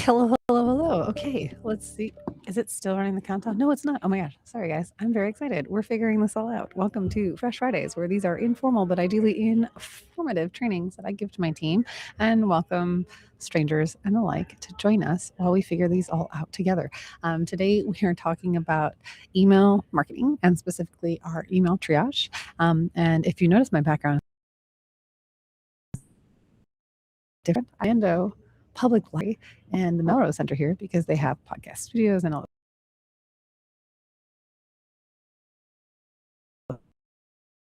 Hello, hello, hello. Okay, let's see. Is it still running the countdown? No, it's not. Oh my gosh. Sorry, guys. I'm very excited. We're figuring this all out. Welcome to Fresh Fridays, where these are informal but ideally informative trainings that I give to my team. And welcome strangers and the like to join us while we figure these all out together. Today, we are talking about email marketing and specifically our email triage. And if you notice my background, different. I public library and the Melrose Center here because they have podcast studios and all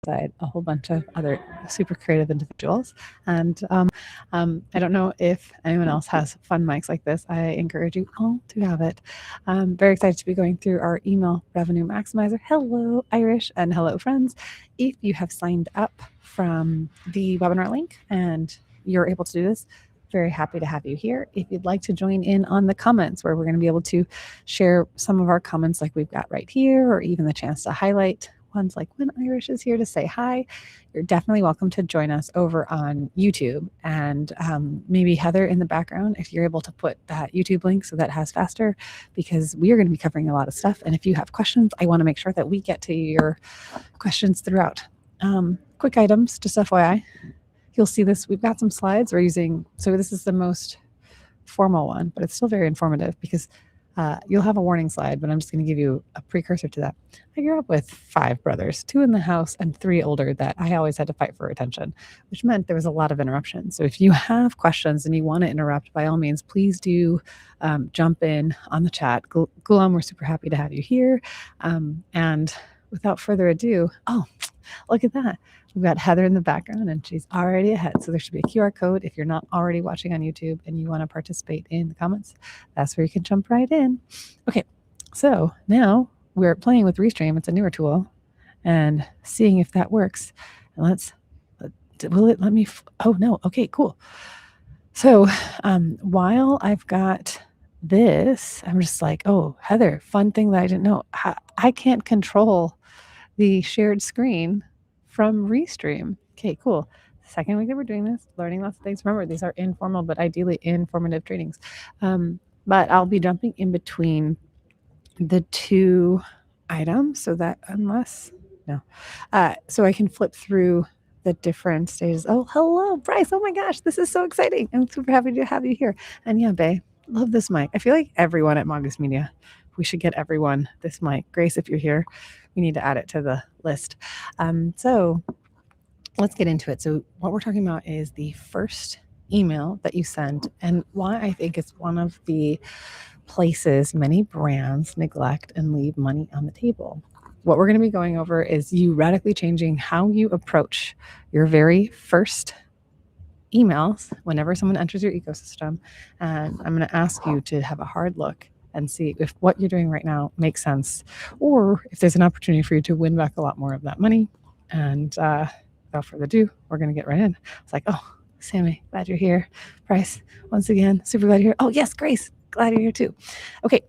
side a whole bunch of other super creative individuals. And I don't know if anyone else has fun mics like this. I encourage you all to have it. I'm very excited to be going through our email revenue maximizer. Hello, Irish, and hello, friends. If you have signed up from the webinar link and you're able to do this, very happy to have you here. If you'd like to join in on the comments, where we're going to be able to share some of our comments like we've got right here, or even the chance to highlight ones like when Irish is here to say hi, you're definitely welcome to join us over on YouTube. And maybe Heather in the background, if you're able to put that YouTube link so that has faster, because we are going to be covering a lot of stuff. And if you have questions, I want to make sure that we get to your questions throughout. Quick items, just FYI. You'll see this. We've got some slides we're using. So this is the most formal one, but it's still very informative because you'll have a warning slide, but I'm just going to give you a precursor to that. I grew up with 5 brothers, 2 in the house and 3 older, that I always had to fight for attention, which meant there was a lot of interruption. So if you have questions and you want to interrupt, by all means, please do jump in on the chat. Gulam, we're super happy to have you here. And without further ado, oh, look at that. We've got Heather in the background and she's already ahead. So there should be a QR code if you're not already watching on YouTube and you want to participate in the comments. That's where you can jump right in. Okay, so now we're playing with Restream. It's a newer tool and seeing if that works. And will it let me? Oh no. Okay, cool. So while I've got this, I'm just like, oh, Heather, fun thing that I didn't know. I can't control the shared screen from Restream. Okay, cool. Second week that we're doing this, learning lots of things. Remember, these are informal but ideally informative trainings. But I'll be jumping in between the 2 items so that so I can flip through the different stages. Oh, hello, Bryce. Oh my gosh, this is so exciting. I'm super happy to have you here. And yeah, Bae, love this mic. I feel like everyone at Mongoose Media, we should get everyone this mic. Grace, if you're here, we need to add it to the list. So let's get into it. So what we're talking about is the first email that you send and why I think it's one of the places many brands neglect and leave money on the table. What we're going to be going over is you radically changing how you approach your very first emails whenever someone enters your ecosystem. And I'm going to ask you to have a hard look and see if what you're doing right now makes sense, or if there's an opportunity for you to win back a lot more of that money. And without further ado, we're going to get right in. It's like, oh, Sammy, glad you're here. Bryce, once again, super glad you're here. Oh, yes, Grace, glad you're here too. Okay,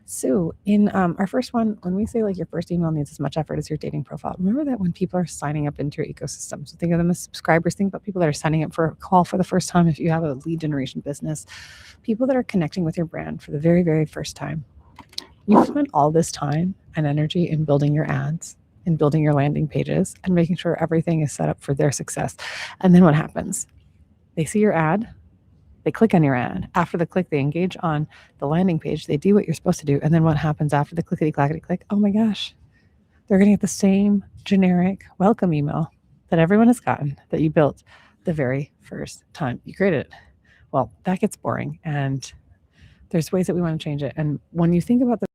so in our first one, when we say like your first email needs as much effort as your dating profile, remember that when people are signing up into your ecosystem, so think of them as subscribers, think about people that are signing up for a call for the first time. If you have a lead generation business, people that are connecting with your brand for the very, very first time, you've spent all this time and energy in building your ads, in building your landing pages, and making sure everything is set up for their success. And then what happens? They see your ad, they click on your ad. After the click, they engage on the landing page. They do what you're supposed to do. And then what happens after the clickety-clackety click? Oh my gosh, they're going to get the same generic welcome email that everyone has gotten that you built the very first time you created it. Well, that gets boring. And there's ways that we want to change it. And when you think about the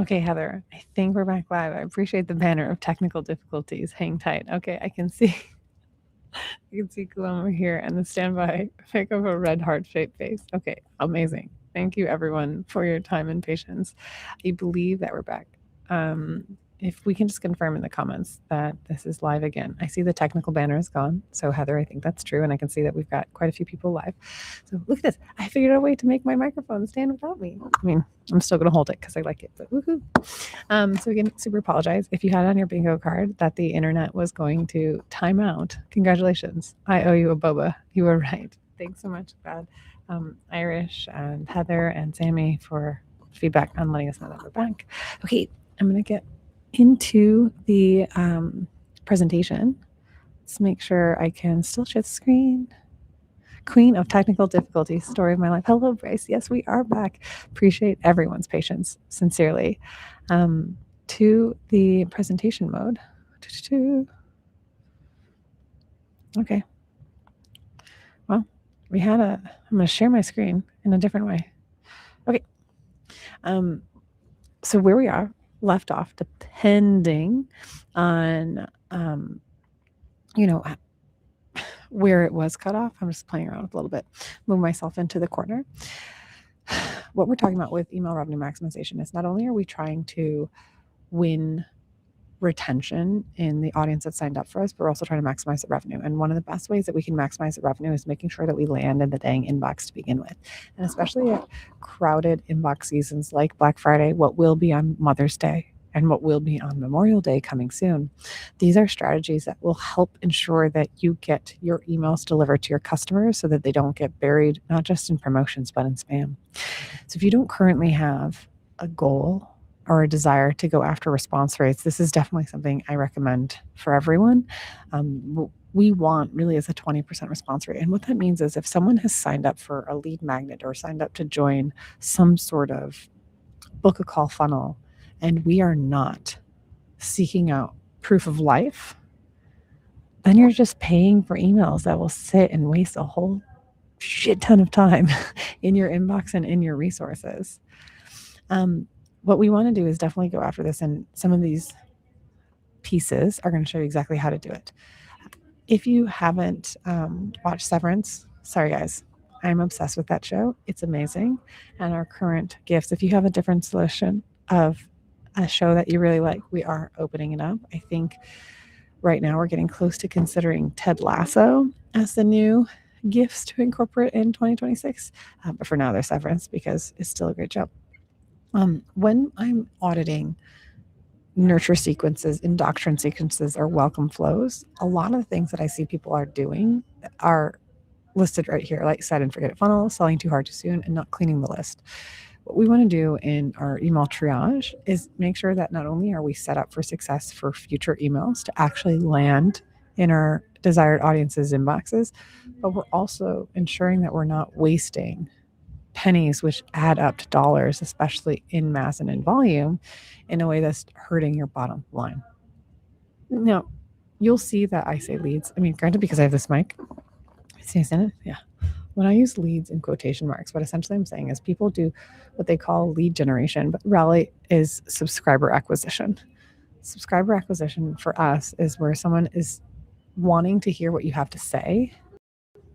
Okay, Heather, I think we're back live. I appreciate the banner of technical difficulties. Hang tight. Okay, I can see you can see Guillermo here and the standby pic of a red heart-shaped face. Okay, amazing. Thank you everyone for your time and patience. I believe that we're back. If we can just confirm in the comments that this is live again. I see the technical banner is gone. So Heather, I think that's true. And I can see that we've got quite a few people live. So look at this. I figured out a way to make my microphone stand without me. I mean, I'm still going to hold it because I like it, but woohoo. So again, super apologize if you had on your bingo card that the internet was going to time out. Congratulations. I owe you a boba. You were right. Thanks so much, Brad, Irish, and Heather, and Sammy for feedback on letting us know that we're back. Okay, I'm going to get into the presentation. Let's make sure I can still share the screen. Queen of technical difficulties, story of my life. Hello, Bryce. Yes, we are back. Appreciate everyone's patience, sincerely. To the presentation mode. Okay. Well, we had I'm going to share my screen in a different way. Okay. So where we are left off, depending on, where it was cut off. I'm just playing around with a little bit, move myself into the corner. What we're talking about with email revenue maximization is not only are we trying to win retention in the audience that signed up for us, but we're also trying to maximize the revenue. And one of the best ways that we can maximize the revenue is making sure that we land in the dang inbox to begin with. And especially at crowded inbox seasons like Black Friday, what will be on Mother's Day, and what will be on Memorial Day coming soon. These are strategies that will help ensure that you get your emails delivered to your customers so that they don't get buried, not just in promotions, but in spam. So if you don't currently have a goal or a desire to go after response rates, this is definitely something I recommend for everyone. We want really is a 20% response rate. And what that means is if someone has signed up for a lead magnet or signed up to join some sort of book a call funnel, and we are not seeking out proof of life, then you're just paying for emails that will sit and waste a whole shit ton of time in your inbox and in your resources. What we want to do is definitely go after this, and some of these pieces are going to show you exactly how to do it. If you haven't watched Severance, sorry guys, I'm obsessed with that show. It's amazing. And our current gifts, if you have a different solution of a show that you really like, we are opening it up. I think right now we're getting close to considering Ted Lasso as the new gifts to incorporate in 2026. But for now, they're Severance because it's still a great show. When I'm auditing nurture sequences, indoctrination sequences, or welcome flows, a lot of the things that I see people are doing are listed right here, like set and forget it funnel, selling too hard too soon, and not cleaning the list. What we want to do in our email triage is make sure that not only are we set up for success for future emails to actually land in our desired audience's inboxes, but we're also ensuring that we're not wasting pennies, which add up to dollars, especially in mass and in volume, in a way that's hurting your bottom line. Now, you'll see that I say leads. I mean, granted, because I have this mic. See, it? Yeah. When I use leads in quotation marks, what essentially I'm saying is people do what they call lead generation, but really is subscriber acquisition. Subscriber acquisition for us is where someone is wanting to hear what you have to say,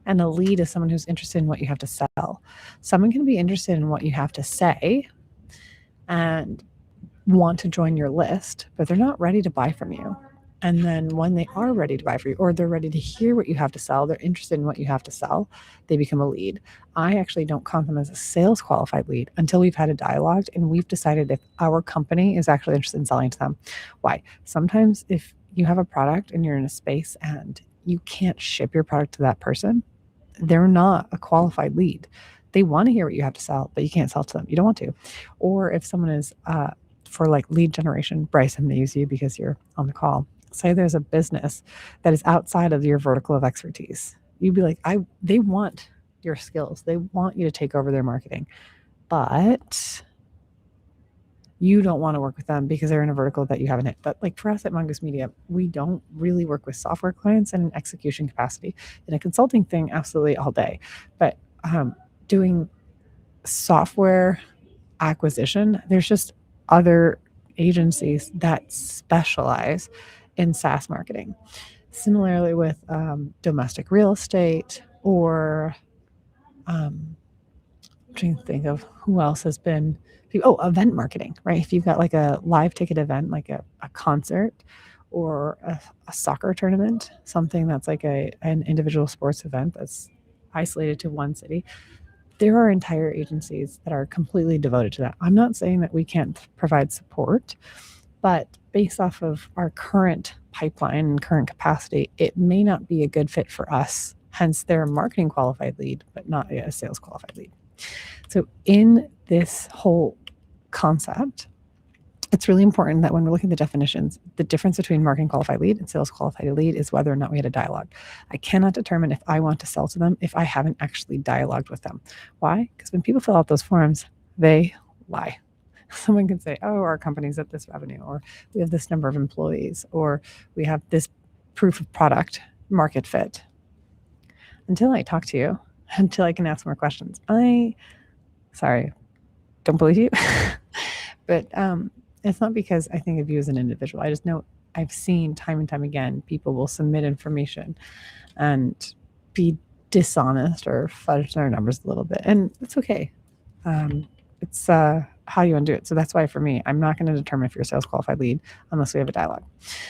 and a lead is someone who's interested in what you have to sell. Someone can be interested in what you have to say and want to join your list, but they're not ready to buy from you. And then when they are ready to buy from you, or they're ready to hear what you have to sell, they're interested in what you have to sell, they become a lead. I actually don't count them as a sales qualified lead until we've had a dialogue and we've decided if our company is actually interested in selling to them. Why? Sometimes if you have a product and you're in a space and you can't ship your product to that person, they're not a qualified lead. They want to hear what you have to sell, but you can't sell to them. You don't want to. Or if someone is for like lead generation, Bryce, I'm going to use you because you're on the call. Say there's a business that is outside of your vertical of expertise. You'd be like, they want your skills. They want you to take over their marketing, but you don't want to work with them because they're in a vertical that you haven't hit. But like for us at Mongoose Media, we don't really work with software clients in an execution capacity. In a consulting thing, absolutely all day. But doing software acquisition, there's just other agencies that specialize in SaaS marketing. Similarly with domestic real estate or I'm trying to think of who else has been. Event marketing, right? If you've got like a live ticket event, like a concert or a soccer tournament, something that's like an individual sports event that's isolated to one city, there are entire agencies that are completely devoted to that. I'm not saying that we can't provide support, but based off of our current pipeline and current capacity, it may not be a good fit for us. Hence, they're a marketing qualified lead, but not a sales qualified lead. So, in this whole concept, it's really important that when we're looking at the definitions, the difference between marketing qualified lead and sales qualified lead is whether or not we had a dialogue. I cannot determine if I want to sell to them if I haven't actually dialogued with them. Why? Because when people fill out those forms, they lie. Someone can say, oh, our company's at this revenue, or we have this number of employees, or we have this proof of product market fit. Until I talk to you, until I can ask more questions, sorry, don't believe you. But it's not because I think of you as an individual. I just know I've seen time and time again, people will submit information and be dishonest or fudge their numbers a little bit. And it's okay. It's how you undo it. So that's why for me, I'm not going to determine if you're a sales qualified lead unless we have a dialogue.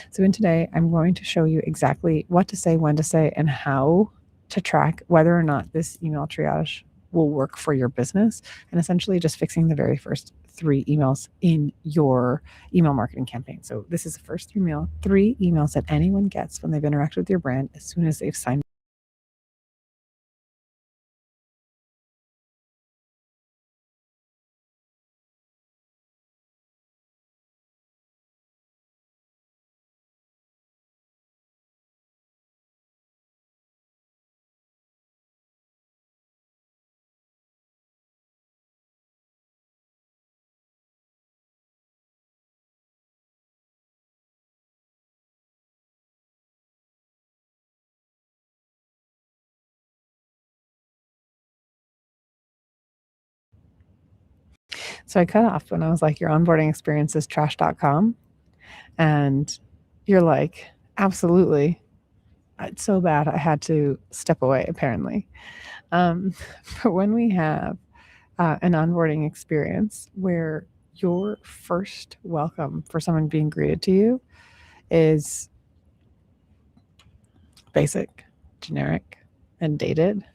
So in today, I'm going to show you exactly what to say, when to say, and how to track whether or not this email triage will work for your business, and essentially just fixing the very first 3 emails in your email marketing campaign. So this is the first 3 emails that anyone gets when they've interacted with your brand as soon as they've signed. So I cut off when I was like, your onboarding experience is trash.com. And you're like, absolutely. It's so bad. I had to step away, apparently. But when we have an onboarding experience where your first welcome for someone being greeted to you is basic, generic, and dated,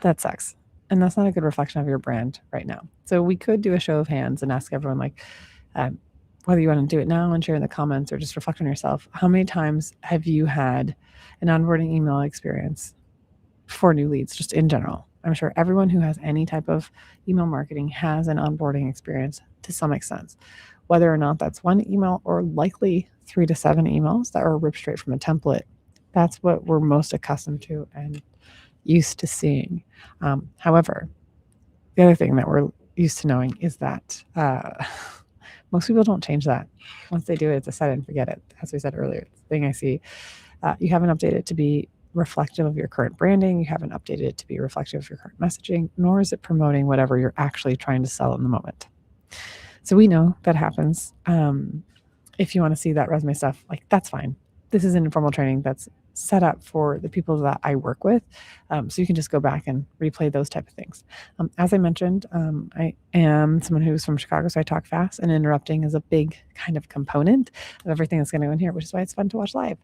that sucks. And that's not a good reflection of your brand right now. So we could do a show of hands and ask everyone, like, whether you want to do it now and share in the comments or just reflect on yourself, how many times have you had an onboarding email experience for new leads, just in general? I'm sure everyone who has any type of email marketing has an onboarding experience to some extent, whether or not that's 1 email or likely 3 to 7 emails that are ripped straight from a template. That's what we're most accustomed to and used to seeing. However, the other thing that we're used to knowing is that most people don't change that. Once they do it, it's a set and forget it. As we said earlier, it's the thing I see. You haven't updated it to be reflective of your current branding. You haven't updated it to be reflective of your current messaging, nor is it promoting whatever you're actually trying to sell in the moment. So we know that happens. If you want to see that resume stuff, like, that's fine. This is an informal training that's set up for the people that I work with. So you can just go back and replay those type of things. As I mentioned, I am someone who's from Chicago, so I talk fast, and interrupting is a big kind of component of everything that's going to go in here, which is why it's fun to watch live.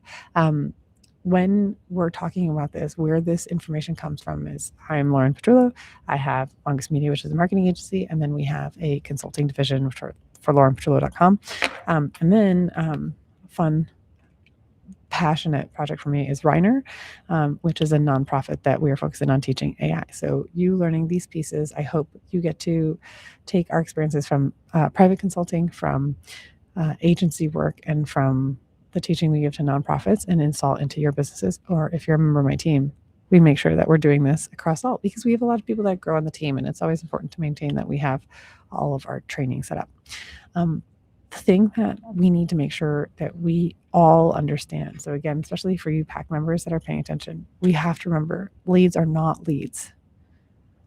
When we're talking about this, where this information comes from is, I'm Lauren Petrullo. I have Longest Media, which is a marketing agency, and then we have a consulting division for laurenpetrullo.com. And then fun, passionate project for me is Reiner, which is a nonprofit that we are focusing on teaching AI. So you learning these pieces, I hope you get to take our experiences from private consulting, from agency work, and from the teaching we give to nonprofits and install into your businesses. Or if you're a member of my team, we make sure that we're doing this across all, because we have a lot of people that grow on the team, and it's always important to maintain that we have all of our training set up. The thing that we need to make sure that we all understand, so again, especially for you PAC members that are paying attention, we have to remember leads are not leads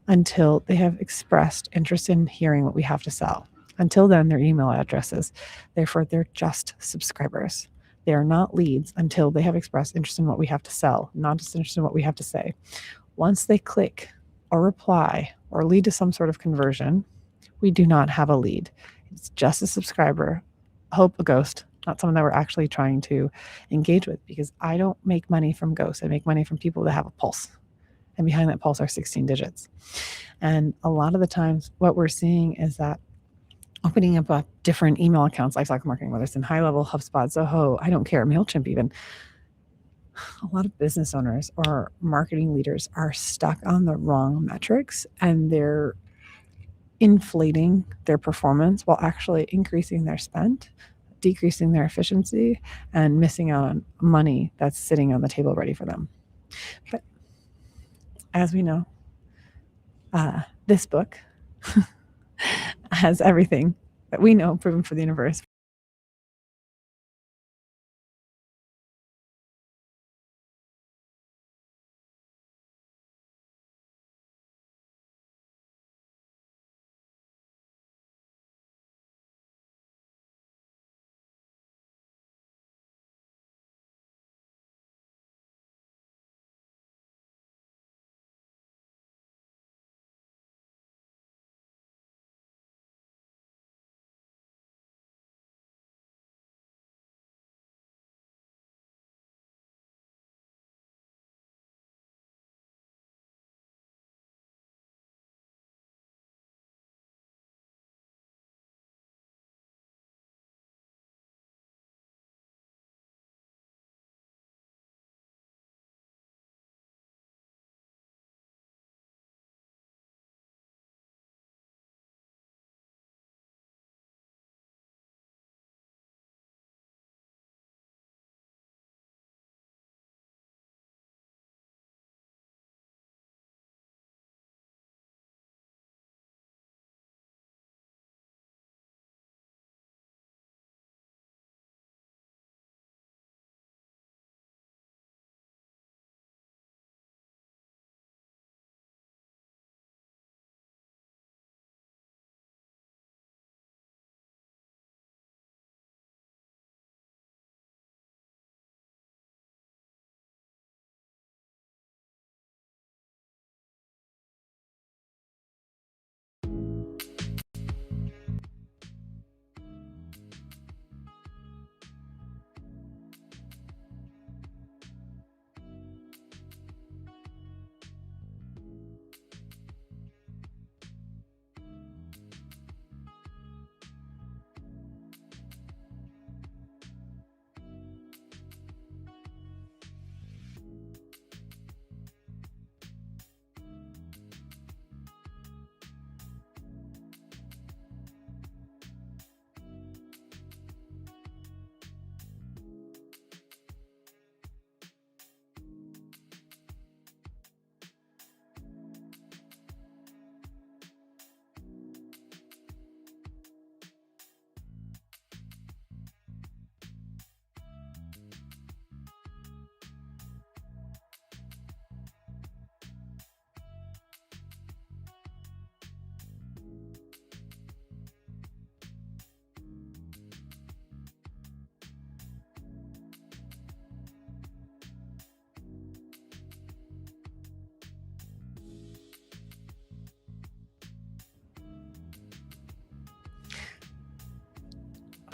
until they have expressed interest in hearing what we have to sell. Until then, they're email addresses. Therefore, they're just subscribers. They are not leads until they have expressed interest in what we have to sell, not just interested in what we have to say. Once they click or reply or lead to some sort of conversion, we do not have a lead. It's just a subscriber, hope a ghost, not someone that we're actually trying to engage with, because I don't make money from ghosts. I make money from people that have a pulse. And behind that pulse are 16 digits. And a lot of the times what we're seeing is that opening up different email accounts, lifecycle marketing, whether it's in high level, HubSpot, Zoho, I don't care, MailChimp even, a lot of business owners or marketing leaders are stuck on the wrong metrics, and they're inflating their performance while actually increasing their spend, decreasing their efficiency, and missing out on money that's sitting on the table ready for them. But as we know, this book has everything that we know proven for the universe.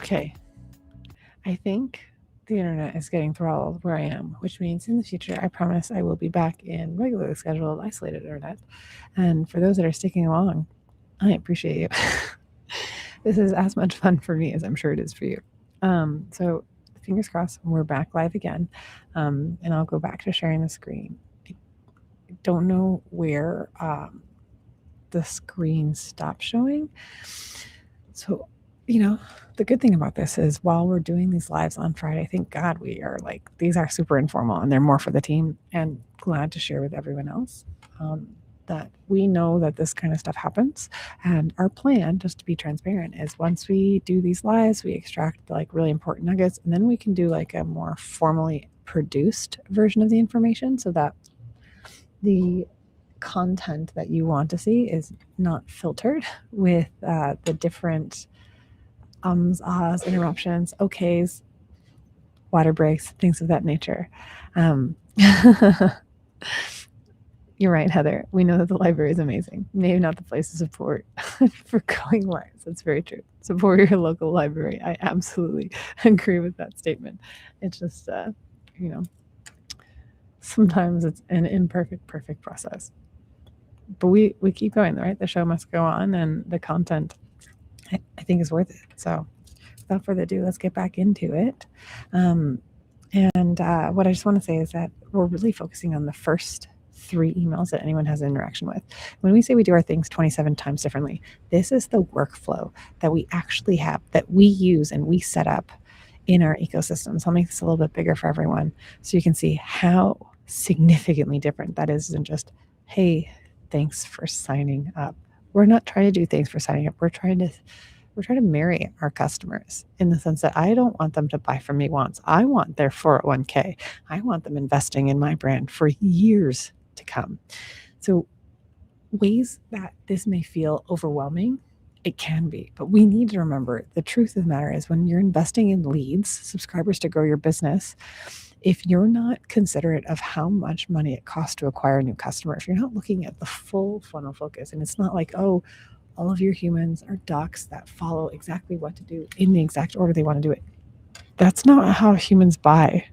Okay, I think the internet is getting throttled where I am, which means in the future, I promise I will be back in regularly scheduled, isolated internet. And for those that are sticking along, I appreciate you. This is as much fun for me as I'm sure it is for you. So fingers crossed, we're back live again. And I'll go back to sharing the screen. I don't know where the screen stopped showing. So, the good thing about this is while we're doing these lives on Friday, thank God we are these are super informal and they're more for the team, and glad to share with everyone else that we know that this kind of stuff happens. And our plan, just to be transparent, is once we do these lives, we extract really important nuggets, and then we can do a more formally produced version of the information so that the content that you want to see is not filtered with the different ahs, interruptions, okays, water breaks, things of that nature. You're right, Heather. We know that the library is amazing. Maybe not the place to support for going lives. That's very true. Support your local library. I absolutely agree with that statement. It's just, you know, sometimes it's an imperfect, perfect process. But we keep going, right? The show must go on, and the content, I think, is worth it. So without further ado, let's get back into it. And what I just want to say is that we're really focusing on the first 3 emails that anyone has an interaction with. When we say we do our things 27 times differently, this is the workflow that we actually have, that we use and we set up in our ecosystem. So I'll make this a little bit bigger for everyone so you can see how significantly different that is than just, hey, thanks for signing up. We're not trying to do things for signing up. We're trying to marry our customers in the sense that I don't want them to buy from me once. I want their 401k. I want them investing in my brand for years to come. So ways that this may feel overwhelming, it can be, but we need to remember the truth of the matter is when you're investing in leads, subscribers to grow your business, if you're not considerate of how much money it costs to acquire a new customer, if you're not looking at the full funnel focus, and it's not like, oh, all of your humans are ducks that follow exactly what to do in the exact order they want to do it. That's not how humans buy.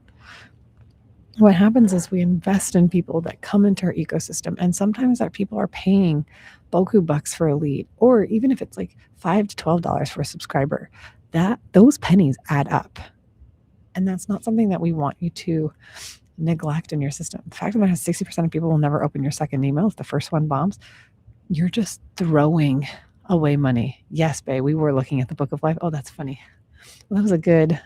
What happens is we invest in people that come into our ecosystem, and sometimes our people are paying boku bucks for a lead, or even if it's like $5 to $12 for a subscriber, that those pennies add up. And that's not something that we want you to neglect in your system. The fact that 60% of people will never open your second email if the first one bombs, you're just throwing away money. Yes, babe, we were looking at the Book of Life. Oh, that's funny. Well, that was a good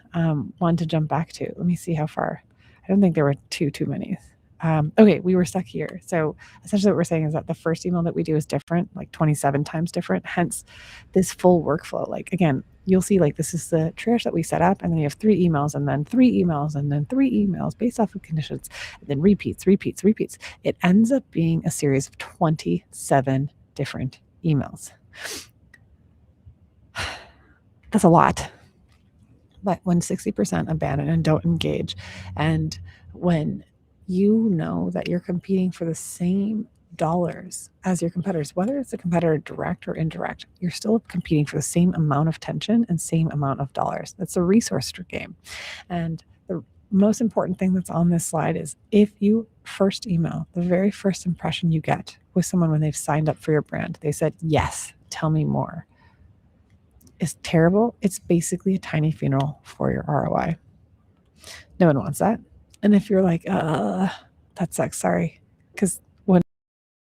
one to jump back to. Let me see how far. I don't think there were too many. Okay, we were stuck here. So essentially what we're saying is that the first email that we do is different, like 27 times different, hence this full workflow. Like, again, you'll see like this is the triage that we set up, and then you have 3 emails, and then 3 emails, and then 3 emails based off of conditions, and then repeats. It ends up being a series of 27 different emails. That's a lot. But when 60% abandon and don't engage, and when you know that you're competing for the same dollars as your competitors, whether it's a competitor direct or indirect, you're still competing for the same amount of tension and same amount of dollars. That's a resource game. And the most important thing that's on this slide is if you first email, the very first impression you get with someone when they've signed up for your brand, they said, yes, tell me more, is terrible. It's basically a tiny funeral for your ROI. No one wants that. And if you're like, that sucks, sorry. Because when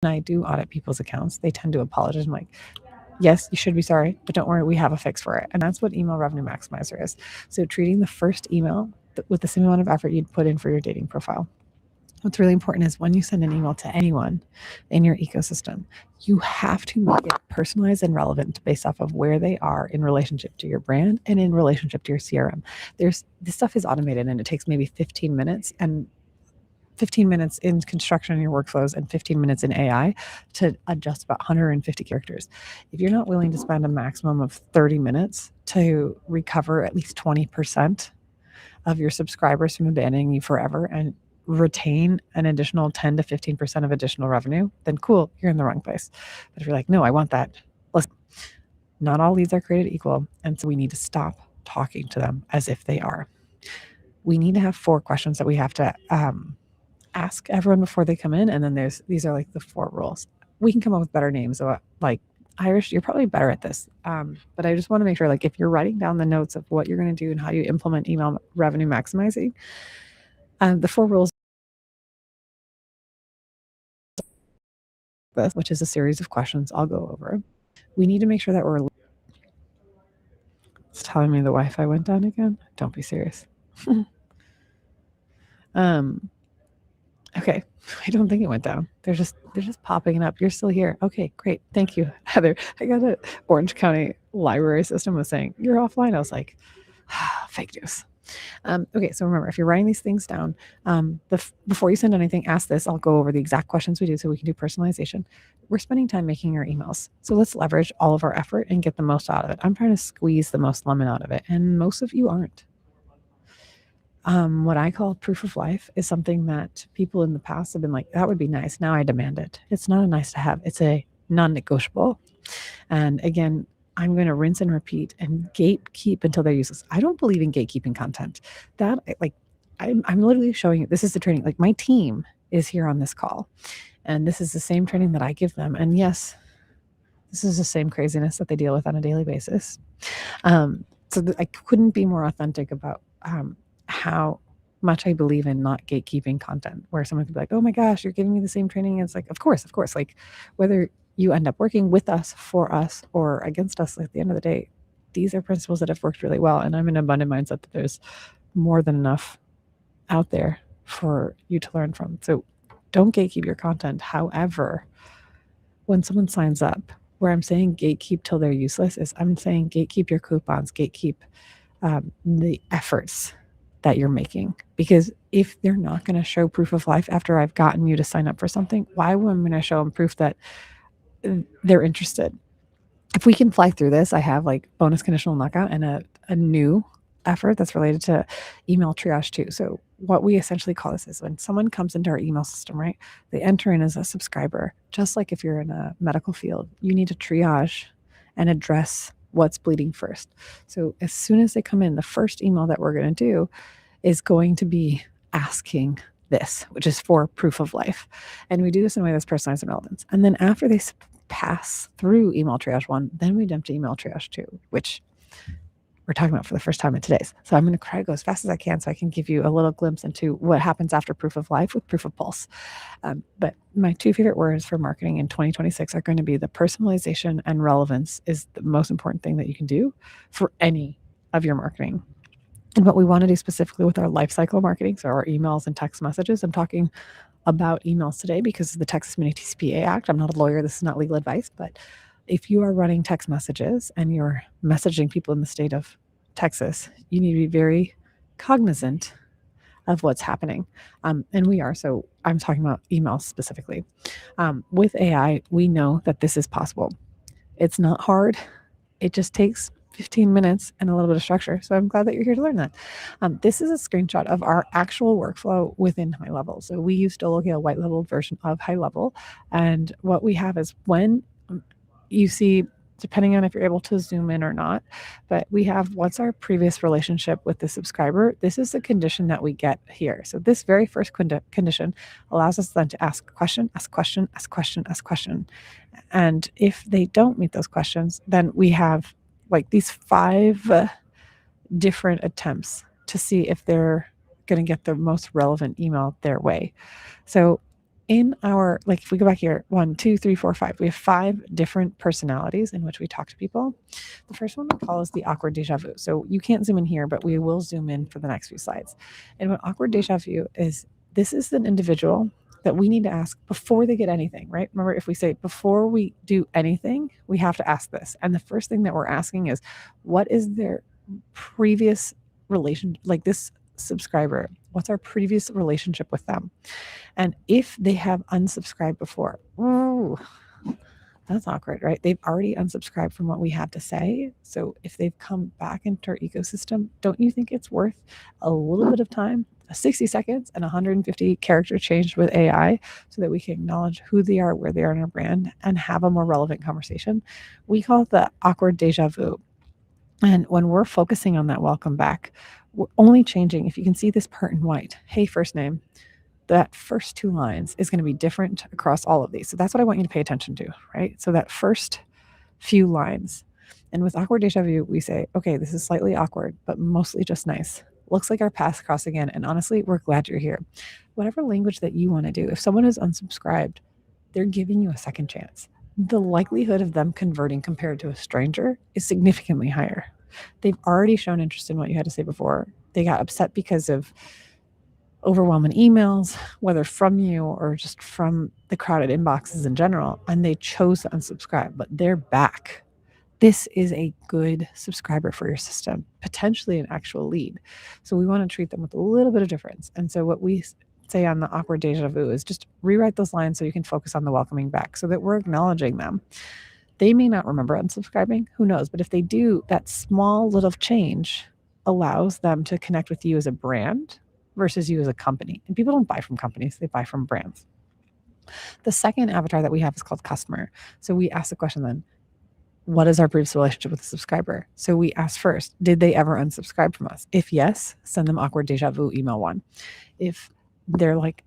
I do audit people's accounts, they tend to apologize. I'm like, yes, you should be sorry, but don't worry, we have a fix for it. And that's what email revenue maximizer is. So treating the first email with the same amount of effort you'd put in for your dating profile. What's really important is when you send an email to anyone in your ecosystem, you have to make it personalized and relevant based off of where they are in relationship to your brand and in relationship to your CRM. This stuff is automated, and it takes maybe 15 minutes, and 15 minutes in construction in your workflows and 15 minutes in AI to adjust about 150 characters. If you're not willing to spend a maximum of 30 minutes to recover at least 20% of your subscribers from abandoning you forever and retain an additional 10 to 15% of additional revenue, then cool, you're in the wrong place. But if you're like, no, I want that, listen, not all leads are created equal. And so we need to stop talking to them as if they are. We need to have 4 questions that we have to ask everyone before they come in. And then these are like the 4 rules. We can come up with better names. So like Irish, you're probably better at this. But I just want to make sure, like, if you're writing down the notes of what you're going to do and how you implement email revenue maximizing, the 4 rules, which is a series of questions I'll go over. We need to make sure that we're. It's telling me the Wi-Fi went down again. Don't be serious. Okay, I don't think it went down. They're just popping up. You're still here. Okay, great. Thank you, Heather. I got Orange County Library System was saying you're offline. I was like, fake news. Okay, so remember, if you're writing these things down, before you send anything, ask this. I'll go over the exact questions we do so we can do personalization. We're spending time making our emails. So let's leverage all of our effort and get the most out of it. I'm trying to squeeze the most lemon out of it, and most of you aren't. What I call proof of life is something that people in the past have been like, that would be nice. Now I demand it. It's not a nice to have, it's a non negotiable. And again, I'm going to rinse and repeat and gatekeep until they're useless. I don't believe in gatekeeping content. That, like, I'm literally showing you, this is the training. Like, my team is here on this call, and this is the same training that I give them. And yes, this is the same craziness that they deal with on a daily basis. I couldn't be more authentic about how much I believe in not gatekeeping content, where someone could be like, oh my gosh, you're giving me the same training. It's like, of course. Like, whether you end up working with us, for us, or against us, at the end of the day, these are principles that have worked really well. And I'm in an abundant mindset that there's more than enough out there for you to learn from. So don't gatekeep your content. However, when someone signs up, where I'm saying gatekeep till they're useless, is I'm saying gatekeep your coupons, gatekeep the efforts that you're making. Because if they're not going to show proof of life after I've gotten you to sign up for something, why am I going to show them proof that they're interested? If we can fly through this, I have like bonus conditional knockout and a new effort that's related to email triage too. So what we essentially call this is when someone comes into our email system, right? They enter in as a subscriber. Just like if you're in a medical field, you need to triage and address what's bleeding first. So as soon as they come in, the first email that we're going to do is going to be asking this, which is for proof of life. And we do this in a way that's personalized and relevant. And then after they pass through email triage 1, then we jump to email triage 2, which we're talking about for the first time in today's. So I'm going to try to go as fast as I can so I can give you a little glimpse into what happens after proof of life with proof of pulse. But my two favorite words for marketing in 2026 are going to be the personalization and relevance is the most important thing that you can do for any of your marketing. And what we want to do specifically with our lifecycle marketing, so our emails and text messages, I'm talking about emails today because of the Texas Mini TCPA Act. I'm not a lawyer. This is not legal advice, but if you are running text messages and you're messaging people in the state of Texas, you need to be very cognizant of what's happening. And we are. So I'm talking about emails specifically. With AI, we know that this is possible. It's not hard. It just takes 15 minutes and a little bit of structure. So I'm glad that you're here to learn that. This is a screenshot of our actual workflow within High Level. So we use a white level version of High Level. And what we have is when you see, depending on if you're able to zoom in or not, but we have what's our previous relationship with the subscriber. This is the condition that we get here. So this very first condition allows us then to ask question, ask question, ask question, ask question. And if they don't meet those questions, then we have like these 5 different attempts to see if they're going to get the most relevant email their way. So in our, like, if we go back here, 1, 2, 3, 4, 5, we have 5 different personalities in which we talk to people. The first one we call is the awkward deja vu. So you can't zoom in here, but we will zoom in for the next few slides. And what awkward deja vu is, this is an individual that we need to ask before they get anything, right? Remember, if we say before we do anything, we have to ask this. And the first thing that we're asking is, what is their previous relation, like this subscriber, what's our previous relationship with them? And if they have unsubscribed before, ooh, that's awkward, right? They've already unsubscribed from what we have to say. So if they've come back into our ecosystem, don't you think it's worth a little bit of time, 60 seconds and 150 character change with AI, so that we can acknowledge who they are, where they are in our brand, and have a more relevant conversation? We call it the awkward deja vu. And when we're focusing on that welcome back, we're only changing, if you can see this part in white, hey, first name, that first 2 lines is going to be different across all of these. So that's what I want you to pay attention to, right? So that first few lines. And with awkward deja vu, we say, okay, this is slightly awkward, but mostly just nice. Looks like our paths cross again. And honestly, we're glad you're here. Whatever language that you want to do, if someone is unsubscribed, they're giving you a second chance. The likelihood of them converting compared to a stranger is significantly higher. They've already shown interest in what you had to say before. They got upset because of overwhelming emails, whether from you or just from the crowded inboxes in general, and they chose to unsubscribe, but they're back. this is a good subscriber for your system, potentially an actual lead. So we want to treat them with a little bit of difference. And so what we say on the awkward deja vu is just rewrite those lines so you can focus on the welcoming back, so that we're acknowledging them. They may not remember unsubscribing, who knows? But if they do, that small little change allows them to connect with you as a brand versus you as a company. And people don't buy from companies, they buy from brands. The second avatar that we have is called customer. So we ask the question then, what is our previous relationship with the subscriber? So we ask first, did they ever unsubscribe from us? If yes, send them awkward deja vu email 1. If they're like,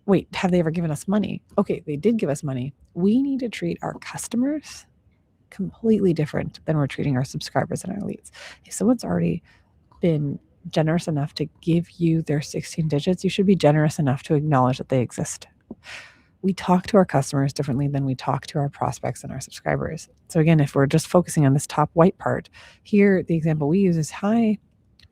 wait, have they ever given us money? Okay, they did give us money. We need to treat our customers completely different than we're treating our subscribers and our leads. If someone's already been generous enough to give you their 16 digits, you should be generous enough to acknowledge that they exist. We talk to our customers differently than we talk to our prospects and our subscribers. So again, if we're just focusing on this top white part, here the example we use is, hi,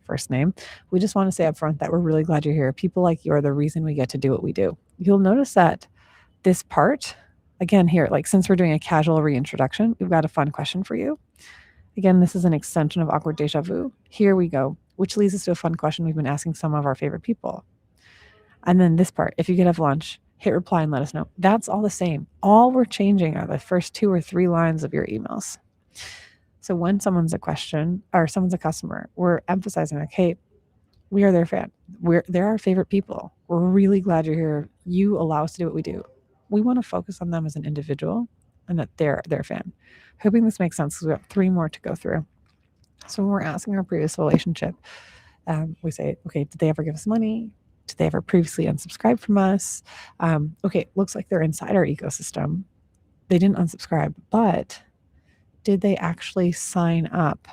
first name. We just want to say up front that we're really glad you're here. People like you are the reason we get to do what we do. You'll notice that this part, again here, like since we're doing a casual reintroduction, we've got a fun question for you. Again, this is an extension of awkward deja vu. Here we go, which leads us to a fun question we've been asking some of our favorite people. And then this part, if you could have lunch, hit reply and let us know. That's all the same. All we're changing are the first 2 or 3 lines of your emails. So when someone's a question or someone's a customer, we're emphasizing like, hey, we are their fan. They're our favorite people. We're really glad you're here. You allow us to do what we do. We want to focus on them as an individual and that they're their fan. Hoping this makes sense because we have 3 more to go through. So when we're asking our previous relationship, we say, okay, did they ever give us money? Did they ever previously unsubscribe from us? Okay, looks like they're inside our ecosystem. They didn't unsubscribe, but did they actually sign up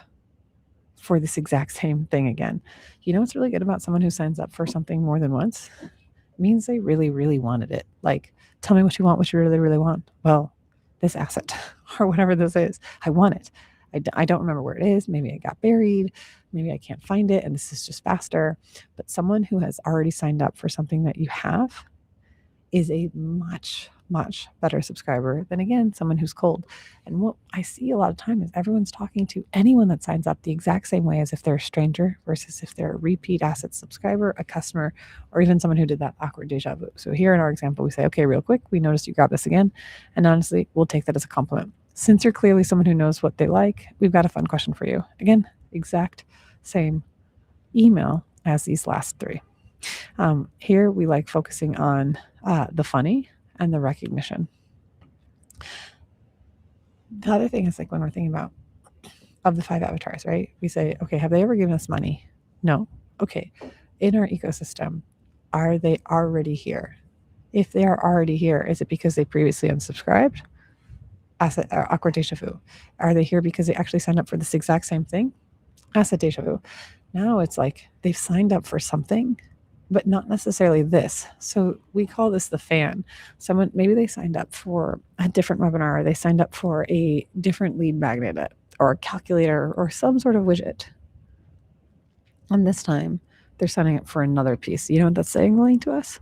for this exact same thing again? You know what's really good about someone who signs up for something more than once? It means they really, really wanted it. Like, tell me what you want, what you really, really want. Well, this asset or whatever this is, I want it. I don't remember where it is. Maybe it got buried. Maybe I can't find it and this is just faster. But someone who has already signed up for something that you have is a much, much better subscriber than, again, someone who's cold. And what I see a lot of time is everyone's talking to anyone that signs up the exact same way as if they're a stranger versus if they're a repeat asset subscriber, a customer, or even someone who did that awkward deja vu. So here in our example, we say, okay, real quick, we noticed you grabbed this again. And honestly, we'll take that as a compliment. Since you're clearly someone who knows what they like, we've got a fun question for you. Again, exact same email as these last 3. Here we like focusing on the funny and the recognition. The other thing is like when we're thinking about of the 5 avatars, right? We say, okay, have they ever given us money? No. Okay. In our ecosystem, are they already here? If they are already here, is it because they previously unsubscribed? Asset awkward deja vu. Are they here because they actually signed up for this exact same thing? Asset deja vu. Now it's like they've signed up for something, but not necessarily this. So we call this the fan. Someone, maybe they signed up for a different webinar, or they signed up for a different lead magnet or a calculator or some sort of widget. And this time they're signing up for another piece. You know what that's signaling to us?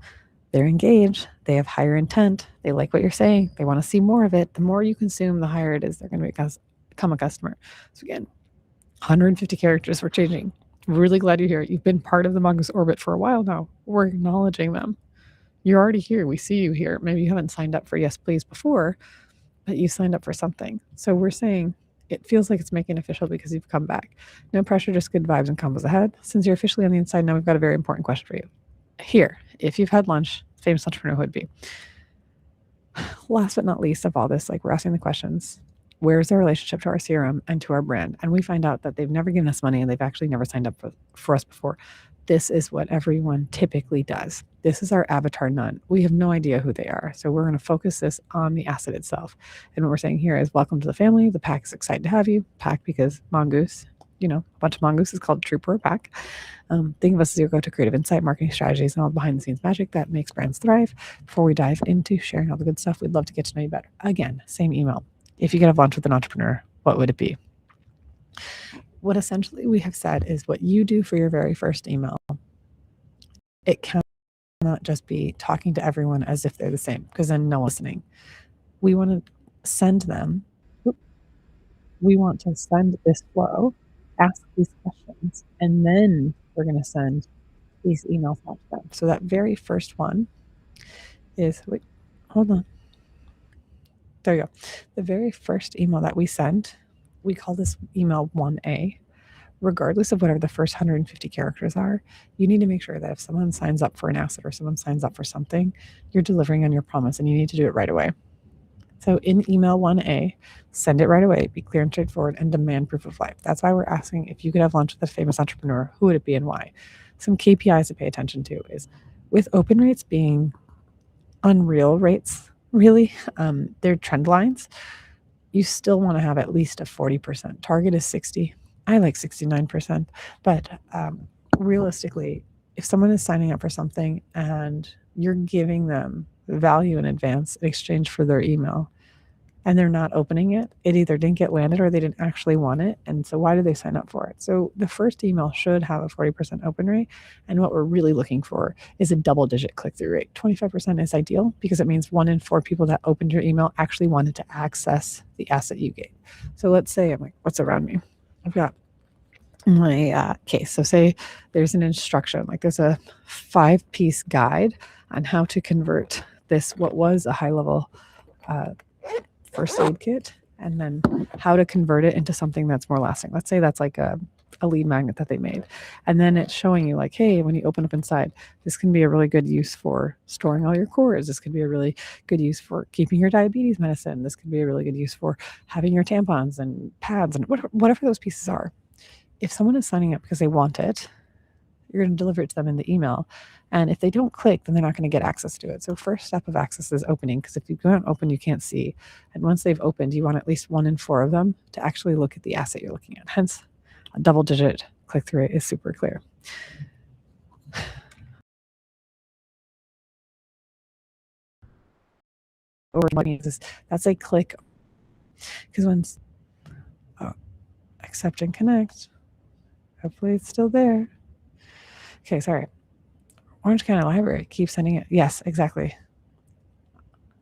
They're engaged. They have higher intent. They like what you're saying. They want to see more of it. The more you consume, the higher it is they're going to become a customer. So again, 150 characters we're changing. Really glad you're here. You've been part of the Mongoose orbit for a while now. We're acknowledging them. You're already here. We see you here. Maybe you haven't signed up for Yes Please before, but you signed up for something. So we're saying it feels like it's making official because you've come back. No pressure, just good vibes and combos ahead. Since you're officially on the inside, now we've got a very important question for you. Here, if you've had lunch, famous entrepreneur would be. Last but not least of all this, like we're asking the questions, where's their relationship to our CRM and to our brand? And we find out that they've never given us money and they've actually never signed up for us before. This is what everyone typically does. This is our avatar none. We have no idea who they are. So we're going to focus this on the asset itself. And what we're saying here is welcome to the family. The pack is excited to have you. Pack because mongoose, a bunch of mongooses called a troop or a pack. Think of us as your go-to creative insight, marketing strategies, and all the behind-the-scenes magic that makes brands thrive. Before we dive into sharing all the good stuff, we'd love to get to know you better. Again, same email. If you could have lunch with an entrepreneur, what would it be? What essentially we have said is what you do for your very first email, it cannot just be talking to everyone as if they're the same, because then no one's listening. We want to send them we want to send this flow, ask these questions, and then we're going to send these emails out to them. So that very first one is, wait, hold on. There you go. The very first email that we send, we call this email 1A. Regardless of whatever the first 150 characters are, you need to make sure that if someone signs up for an asset or someone signs up for something, you're delivering on your promise and you need to do it right away. So in email 1A, send it right away, be clear and straightforward, and demand proof of life. That's why we're asking if you could have lunch with a famous entrepreneur, who would it be and why? Some KPIs to pay attention to is with open rates being unreal rates, really, they're trend lines, you still want to have at least a 40%. Target is 60. I like 69%. But realistically, if someone is signing up for something and you're giving them value in advance in exchange for their email and they're not opening it, it either didn't get landed or they didn't actually want it. And so why did they sign up for it? So the first email should have a 40% open rate. And what we're really looking for is a double digit click-through rate. 25% is ideal because it means 1 in 4 people that opened your email actually wanted to access the asset you gave. So let's say, I'm like, what's around me? I've got my case. So say there's an instruction, like there's a 5-piece guide on how to convert this, what was a high-level first aid kit, and then how to convert it into something that's more lasting. Let's say that's like a lead magnet that they made. And then it's showing you like, hey, when you open up inside, this can be a really good use for storing all your cords. This could be a really good use for keeping your diabetes medicine. This could be a really good use for having your tampons and pads and whatever those pieces are. If someone is signing up because they want it, you're going to deliver it to them in the email. And if they don't click, then they're not going to get access to it. So first step of access is opening, because if you don't open, you can't see. And once they've opened, you want at least 1 in 4 of them to actually look at the asset you're looking at. Hence, a double-digit click-through rate is super clear. Or that's a click, because once accept and connect, hopefully it's still there. Okay, sorry. Orange County Library, keep sending it. Yes, exactly.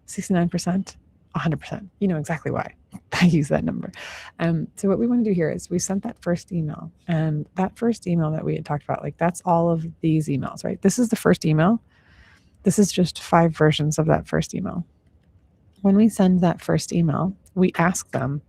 69%, 100%. You know exactly why I use that number. So what we want to do here is we sent that first email, and that first email that we had talked about, like that's all of these emails, right? This is the first email. This is just 5 versions of that first email. When we send that first email, we ask them,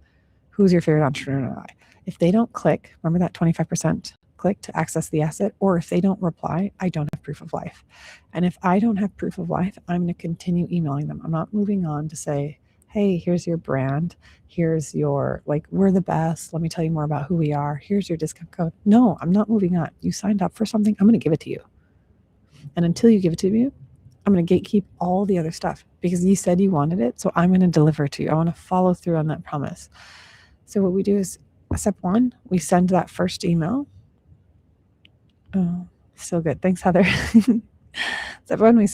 who's your favorite entrepreneur? If they don't click, remember that 25% click to access the asset, or if they don't reply, I don't have proof of life. And if I don't have proof of life, I'm going to continue emailing them. I'm not moving on to say, hey, here's your brand. Here's your, like, we're the best. Let me tell you more about who we are. Here's your discount code. No, I'm not moving on. You signed up for something. I'm going to give it to you. And until you give it to me, I'm going to gatekeep all the other stuff because you said you wanted it. So I'm going to deliver it to you. I want to follow through on that promise. So what we do is step 1, we send that first email. Oh, still good. Thanks, Heather. Step 1, we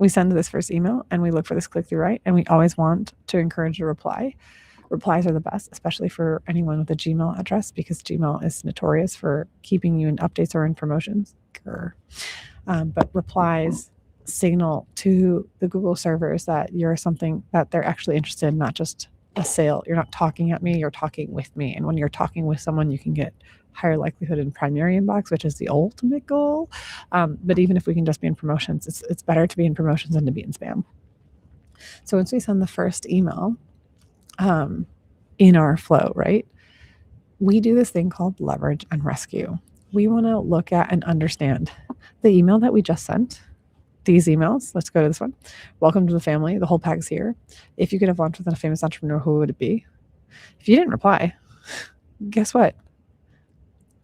send this first email and we look for this click-through right. And we always want to encourage a reply. Replies are the best, especially for anyone with a Gmail address, because Gmail is notorious for keeping you in updates or in promotions. But replies signal to the Google servers that you're something that they're actually interested in, not just a sale. You're not talking at me, you're talking with me. And when you're talking with someone, you can get higher likelihood in primary inbox, which is the ultimate goal. But even if we can just be in promotions, it's better to be in promotions than to be in spam. So once we send the first email in our flow, right, we do this thing called leverage and rescue. We want to look at and understand the email that we just sent. These emails, let's go to this one. Welcome to the family. The whole pack's here. If you could have lunch with a famous entrepreneur, who would it be? If you didn't reply, guess what?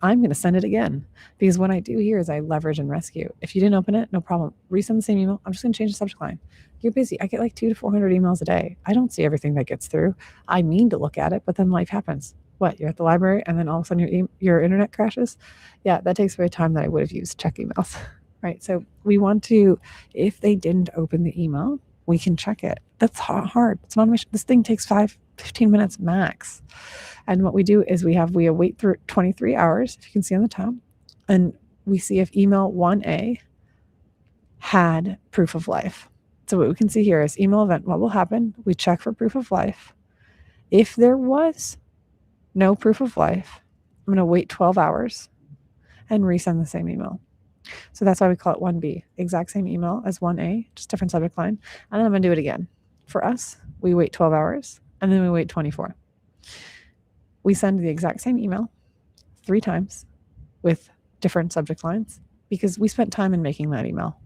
I'm going to send it again, because what I do here is I leverage and rescue. If you didn't open it, no problem. Resend the same email. I'm just going to change the subject line. You're busy. I get like 200 to 400 emails a day. I don't see everything that gets through. I mean to look at it, but then life happens. What? You're at the library and then all of a sudden your internet crashes? Yeah, that takes away time that I would have used to check emails. Right? So we want to, if they didn't open the email, we can check it. That's hard. It's not a mission. This thing takes 15 minutes max. And what we do is we await through 23 hours, if you can see on the top, and we see if email 1A had proof of life. So what we can see here is email event. What will happen? We check for proof of life. If there was no proof of life. I'm going to wait 12 hours and resend the same email. So that's why we call it 1B, exact same email as 1A, just different subject line. And then I'm going to do it again. For us, we wait 12 hours and then we wait 24. We send the exact same email 3 times with different subject lines because we spent time in making that email.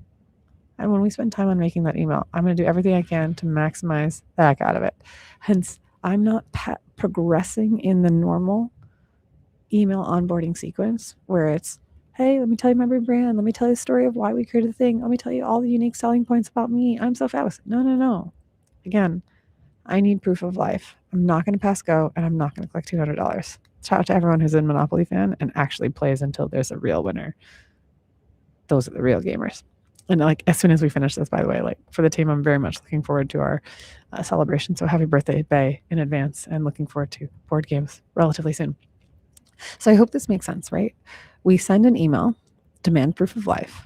And when we spend time on making that email, I'm going to do everything I can to maximize the heck out of it. Hence, I'm not progressing in the normal email onboarding sequence where it's, hey, let me tell you my brand. Let me tell you the story of why we created the thing. Let me tell you all the unique selling points about me. I'm so fabulous. No. Again, I need proof of life. I'm not going to pass go, and I'm not going to collect $200. Shout out to everyone who's a Monopoly fan and actually plays until there's a real winner. Those are the real gamers. And like as soon as we finish this, by the way, like for the team, I'm very much looking forward to our celebration. So happy birthday, Bay, in advance, and looking forward to board games relatively soon. So I hope this makes sense, right? We send an email, demand proof of life.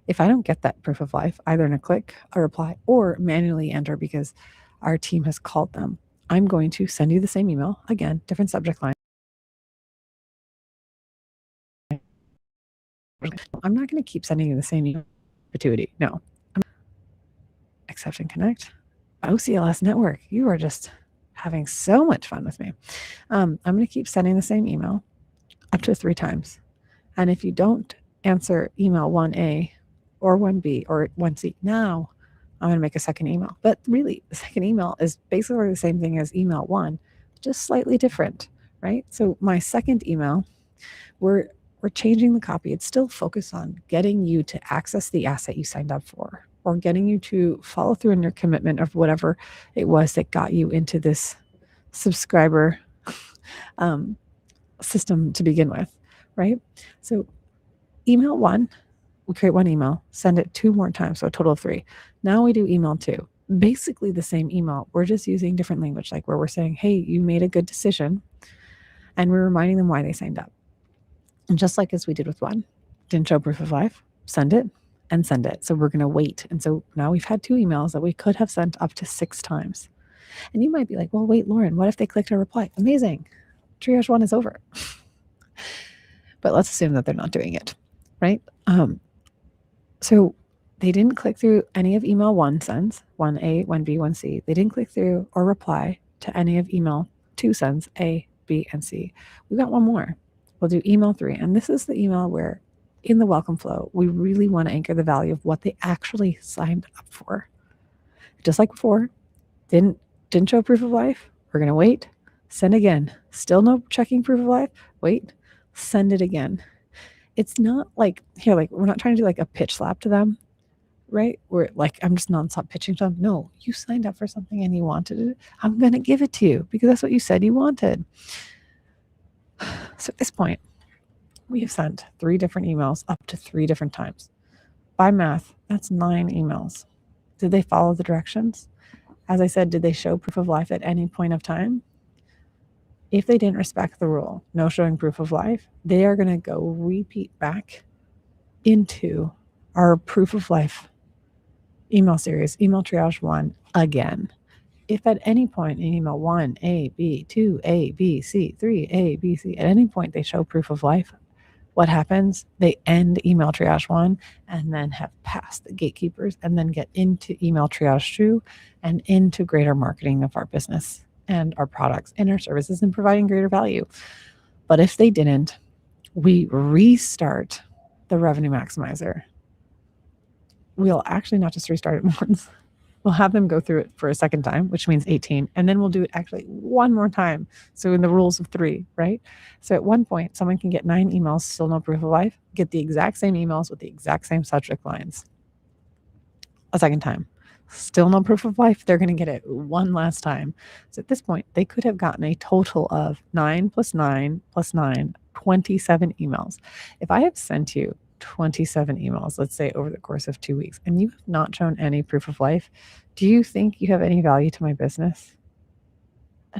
If I don't get that proof of life, either in a click, a reply, or manually enter because our team has called them, I'm going to send you the same email, again, different subject line. I'm not going to keep sending you the same email perpetuity. No. Accept and connect. OCLS Network, you are just having so much fun with me. I'm going to keep sending the same email up to 3 times. And if you don't answer email 1A or 1B or 1C, now I'm going to make a second email. But really, the second email is basically the same thing as email 1, just slightly different, right? So my second email, we're changing the copy. It's still focused on getting you to access the asset you signed up for, or getting you to follow through on your commitment of whatever it was that got you into this subscriber system to begin with, right? So email 1, we create 1 email, send it 2 more times, so a total of 3. Now we do email 2, basically the same email. We're just using different language, like where we're saying, hey, you made a good decision, and we're reminding them why they signed up. And just like as we did with 1, didn't show proof of life, send it and send it. So we're going to wait. And so now we've had 2 emails that we could have sent up to 6 times. And you might be like, well, wait, Lauren, what if they clicked a reply? Amazing. Triage 1 is over. But let's assume that they're not doing it, right? So they didn't click through any of email 1 sends, 1A, 1B, 1C. They didn't click through or reply to any of email 2 sends, A, B, and C. We've got 1 more. We'll do email 3. And this is the email where in the welcome flow, we really want to anchor the value of what they actually signed up for. Just like before, didn't show proof of life. We're going to wait, send again. Still no checking proof of life. Wait, send it again. It's not like here, like we're not trying to do like a pitch slap to them, right? We're like, I'm just nonstop pitching to them. No, you signed up for something and you wanted it. I'm going to give it to you because that's what you said you wanted. So at this point, we have sent 3 different emails up to 3 different times. By math, that's 9 emails. Did they follow the directions? As I said, did they show proof of life at any point of time? If they didn't respect the rule, no showing proof of life, they are going to go repeat back into our proof of life email series, email triage 1 again. If at any point in email 1, A, B, 2, A, B, C, 3, A, B, C, at any point they show proof of life, what happens? They end email triage 1 and then have passed the gatekeepers and then get into email triage 2 and into greater marketing of our business and our products and our services and providing greater value. But if they didn't, we restart the revenue maximizer. We'll actually not just restart it once. We'll have them go through it for a second time, which means 18, and then we'll do it actually 1 more time. So in the rules of 3, right? So at one point, someone can get 9 emails, still no proof of life, get the exact same emails with the exact same subject lines. A second time, still no proof of life, they're going to get it 1 last time. So at this point, they could have gotten a total of 9 plus 9 plus 9, 27 emails. If I have sent you 27 emails, let's say over the course of 2 weeks, and you have not shown any proof of life, do you think you have any value to my business?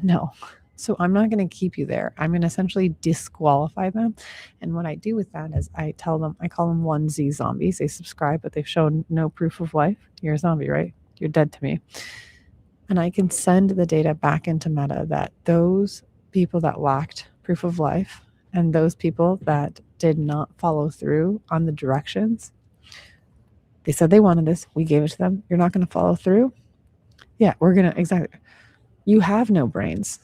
No. So I'm not going to keep you there. I'm going to essentially disqualify them. And what I do with that is I call them 1Z zombies. They subscribe, but they've shown no proof of life. You're a zombie, right? You're dead to me. And I can send the data back into Meta that those people that lacked proof of life and those people that did not follow through on the directions. They said they wanted this, we gave it to them. You're not going to follow through? Yeah, we're going to, exactly. You have no brains.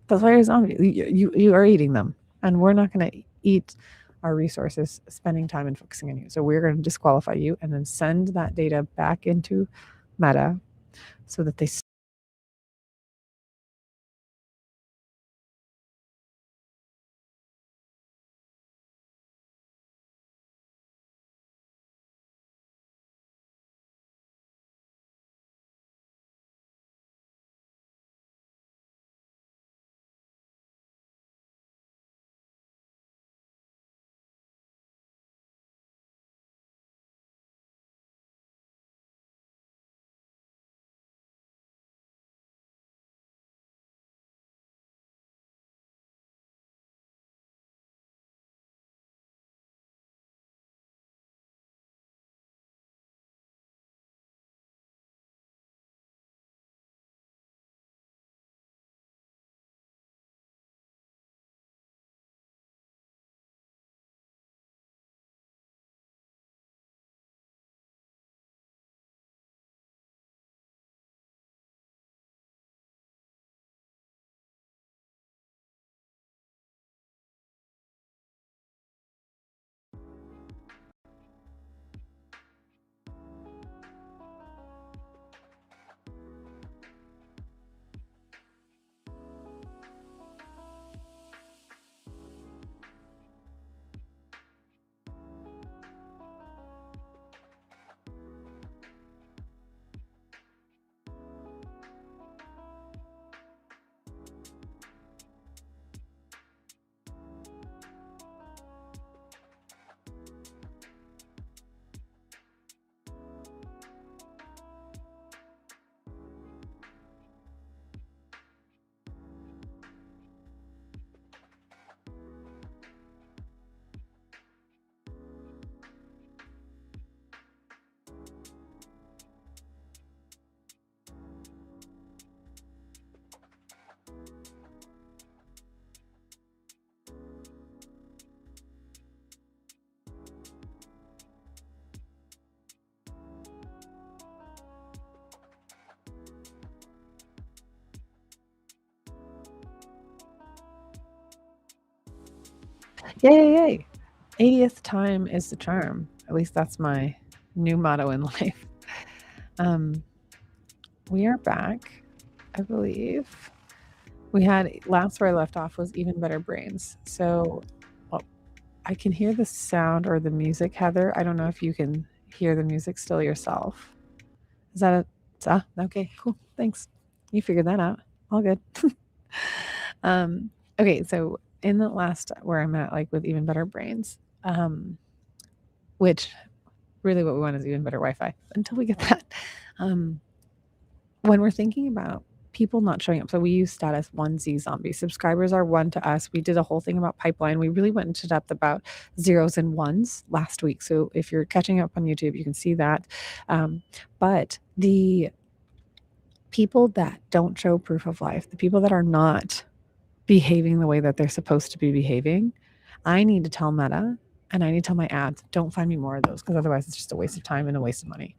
That's why you're a zombie. You are eating them. And we're not going to eat our resources spending time and focusing on you. So we're going to disqualify you and then send that data back into Meta so that they yay, yay. 80th time is the charm. At least that's my new motto in life. We are back, I believe. We had last where I left off was even better brains. So well, I can hear the sound or the music, Heather. I don't know if you can hear the music still yourself. Is that okay, cool. Thanks. You figured that out. All good. Okay, so in the last where I'm at, like with even better brains, which really what we want is even better Wi-Fi until we get that. When we're thinking about people not showing up, so we use status 1Z zombie. Subscribers are 1 to us. We did a whole thing about pipeline. We really went into depth about zeros and ones last week. So if you're catching up on YouTube, you can see that. But the people that don't show proof of life, the people that are not behaving the way that they're supposed to be behaving, I need to tell Meta and I need to tell my ads, don't find me more of those because otherwise it's just a waste of time and a waste of money.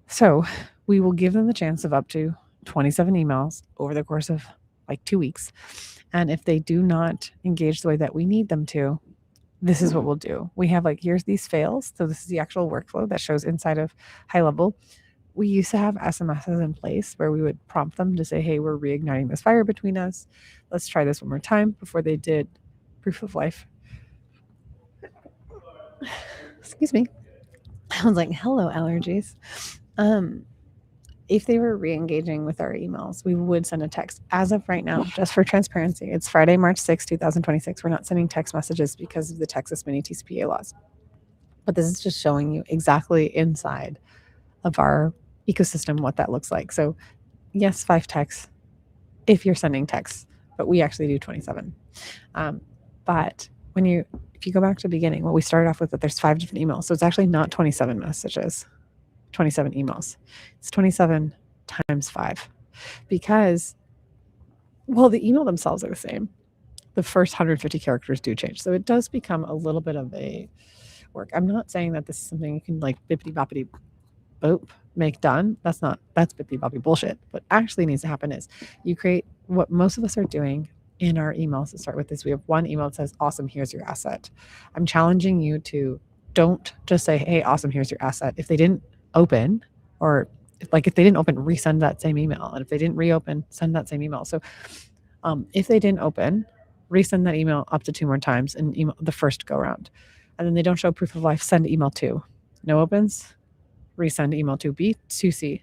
So we will give them the chance of up to 27 emails over the course of like 2 weeks. And if they do not engage the way that we need them to, this is what we'll do. We have like, here's these fails. So this is the actual workflow that shows inside of High Level. We used to have SMSs in place where we would prompt them to say, hey, we're reigniting this fire between us. Let's try this one more time before they did proof of life. Excuse me. I was like, hello, allergies. If they were re-engaging with our emails, we would send a text. As of right now, just for transparency, it's Friday, March 6, 2026. We're not sending text messages because of the Texas mini TCPA laws. But this is just showing you exactly inside of our ecosystem what that looks like. So yes, 5 texts if you're sending texts, but we actually do 27. But if you go back to the beginning, what we started off with, that there's 5 different emails. So it's actually not 27 messages, 27 emails. It's 27 times 5 because Well, the email themselves are the same. The first 150 characters do change. So it does become a little bit of a work. I'm not saying that this is something you can like bippity boppity boop make done. That's bippity boppy bullshit. What actually needs to happen is you create what most of us are doing in our emails to start with is we have one email that says, awesome, here's your asset. I'm challenging you to don't just say, hey, awesome, here's your asset. If they didn't open, or if they didn't open, resend that same email. And if they didn't reopen, send that same email. So if they didn't open, resend that email up to 2 more times and email the first go around. And then they don't show proof of life, send email 2. No opens, resend email 2B, 2C.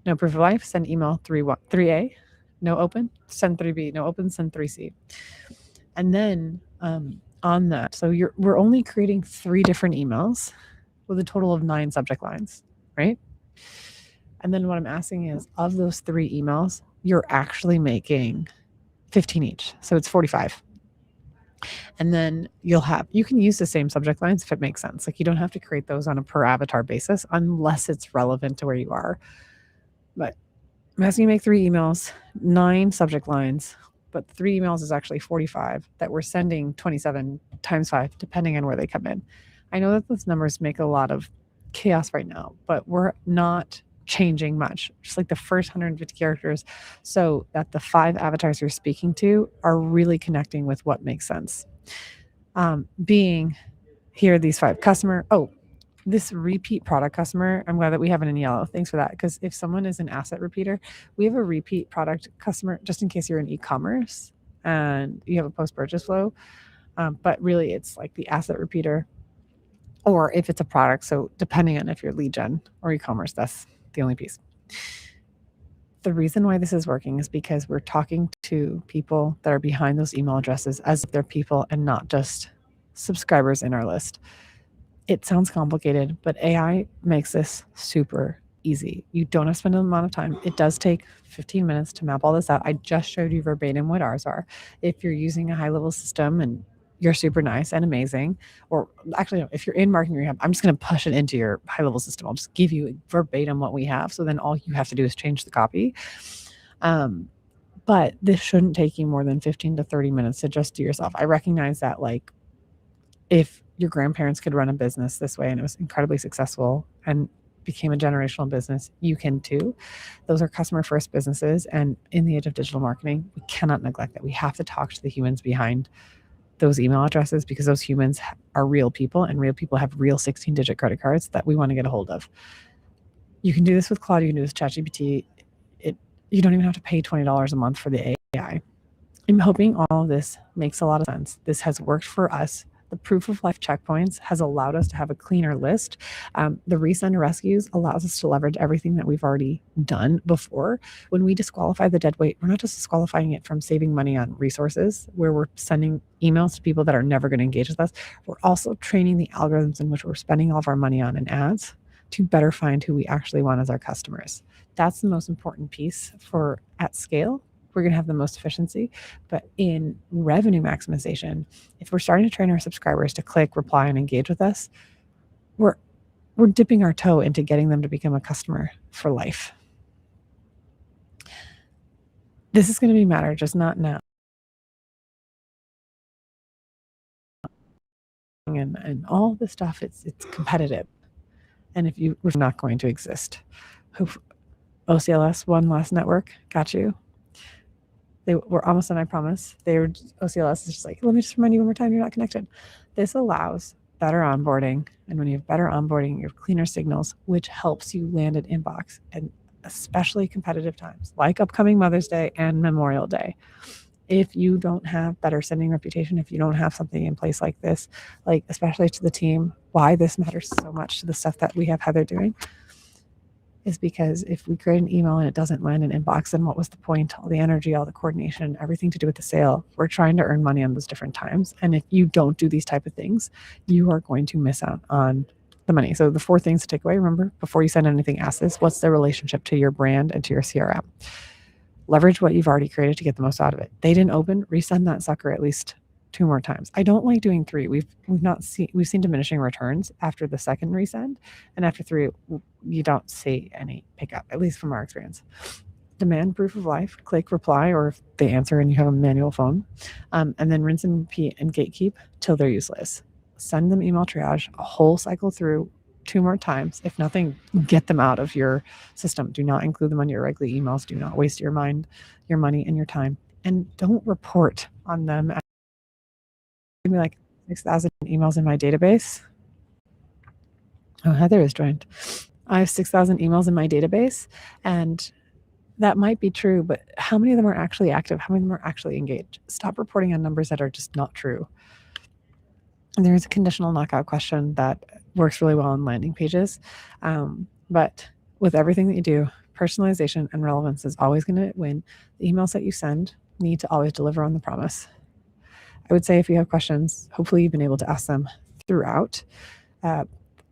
No proof of life, send email 3A. No open, send 3B. No open, send 3C. And then on that, so we're only creating 3 different emails with a total of 9 subject lines, right? And then what I'm asking is, of those 3 emails, you're actually making 15 each. So it's 45. And then you can use the same subject lines if it makes sense. Like, you don't have to create those on a per avatar basis unless it's relevant to where you are. But I'm asking you to make 3 emails, 9 subject lines, but 3 emails is actually 45 that we're sending 27 times 5, depending on where they come in. I know that those numbers make a lot of chaos right now, but we're not changing much, just like the first 150 characters, so that the 5 avatars you're speaking to are really connecting with what makes sense. Being here, these 5 customer. Oh, this repeat product customer, I'm glad that we have it in yellow. Thanks for that. Because if someone is an asset repeater, we have a repeat product customer, just in case you're in e-commerce and you have a post-purchase flow. But really, it's like the asset repeater, or if it's a product. So depending on if you're lead gen or e-commerce, that's the only piece. The reason why this is working is because we're talking to people that are behind those email addresses as if they're people and not just subscribers in our list. It sounds complicated, but AI makes this super easy. You don't have to spend an amount of time. It does take 15 minutes to map all this out. I just showed you verbatim what ours are. If you're using a high-level system and you're super nice and amazing, or actually, no, if you're in marketing rehab, I'm just going to push it into your high-level system. I'll just give you verbatim what we have. So then all you have to do is change the copy. But this shouldn't take you more than 15 to 30 minutes to just do yourself. I recognize that, like, if your grandparents could run a business this way and it was incredibly successful and became a generational business, you can too. Those are customer first businesses. And in the age of digital marketing, we cannot neglect that. We have to talk to the humans behind those email addresses, because those humans are real people, and real people have real 16-digit credit cards that we want to get a hold of. You can do this with Claude. You can do this with ChatGPT. You don't even have to pay $20 a month for the AI. I'm hoping all of this makes a lot of sense. This has worked for us. The proof of life checkpoints has allowed us to have a cleaner list. The resend rescues allows us to leverage everything that we've already done before. When we disqualify the dead weight, we're not just disqualifying it from saving money on resources, where we're sending emails to people that are never going to engage with us. We're also training the algorithms in which we're spending all of our money on in ads to better find who we actually want as our customers. That's the most important piece for at scale. We're going to have the most efficiency. But in revenue maximization, if we're starting to train our subscribers to click, reply, and engage with us, we're dipping our toe into getting them to become a customer for life. This is going to be matter, just not now. And all this stuff, it's competitive. And if we're not going to exist. OCLS, one last network, got you. We're almost done, I promise. OCLS is just like, let me just remind you one more time, you're not connected. This allows better onboarding. And when you have better onboarding, you have cleaner signals, which helps you land an inbox, and especially competitive times like upcoming Mother's Day and Memorial Day. If you don't have better sending reputation, if you don't have something in place like this, like especially to the team, why this matters so much to the stuff that we have Heather doing is because if we create an email and it doesn't land in inbox, then what was the point? All the energy, all the coordination, everything to do with the sale. We're trying to earn money on those different times. And if you don't do these type of things, you are going to miss out on the money. So the 4 things to take away, remember, before you send anything, ask this: what's the relationship to your brand and to your CRM? Leverage what you've already created to get the most out of it. They didn't open, resend that sucker at least 2 more times. I don't like doing 3. We've seen diminishing returns after the second resend, and after 3, you don't see any pickup, at least from our experience. demand proof of life, click reply, or if they answer and you have a manual phone, and then rinse and repeat and gatekeep till they're useless. Send them email triage, a whole cycle through 2 more times. If nothing, get them out of your system. Do not include them on your regular emails. Do not waste your mind, your money, and your time. And don't report on them. Give me like 6,000 emails in my database. Oh, Heather is joined. I have 6,000 emails in my database, and that might be true, but how many of them are actually active? How many of them are actually engaged? Stop reporting on numbers that are just not true. And there is a conditional knockout question that works really well on landing pages. But with everything that you do, personalization and relevance is always going to win. The emails that you send need to always deliver on the promise. I would say if you have questions, hopefully you've been able to ask them throughout.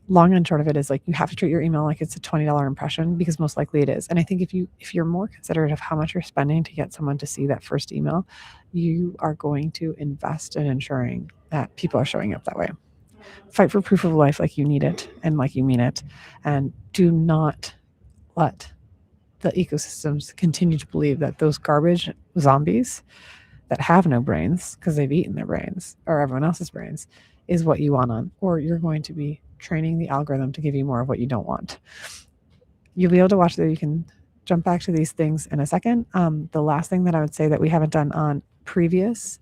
Long and short of it is like you have to treat your email like it's a $20 impression, because most likely it is. And I think if you're more considerate of how much you're spending to get someone to see that first email, you are going to invest in ensuring that people are showing up that way. Fight for proof of life like you need it and like you mean it, and do not let the ecosystems continue to believe that those garbage zombies that have no brains because they've eaten their brains or everyone else's brains is what you want on, or you're going to be training the algorithm to give you more of what you don't want. You'll be able to watch that. You can jump back to these things in a second. The last thing that I would say that we haven't done on previous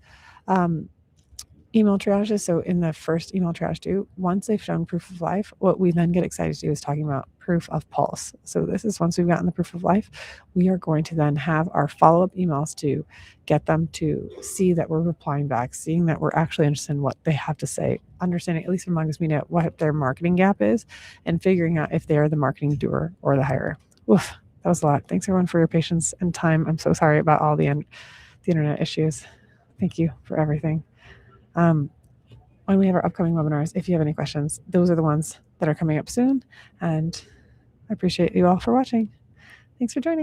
email triages. So in the first email triage too, once they've shown proof of life, what we then get excited to do is talking about proof of pulse. So this is once we've gotten the proof of life, we are going to then have our follow-up emails to get them to see that we're replying back, seeing that we're actually interested in what they have to say, understanding, at least among us, media, what their marketing gap is, and figuring out if they're the marketing doer or the hirer. Oof, that was a lot. Thanks everyone for your patience and time. I'm so sorry about all the internet issues. Thank you for everything. When we have our upcoming webinars, if you have any questions, those are the ones that are coming up soon. And I appreciate you all for watching. Thanks for joining.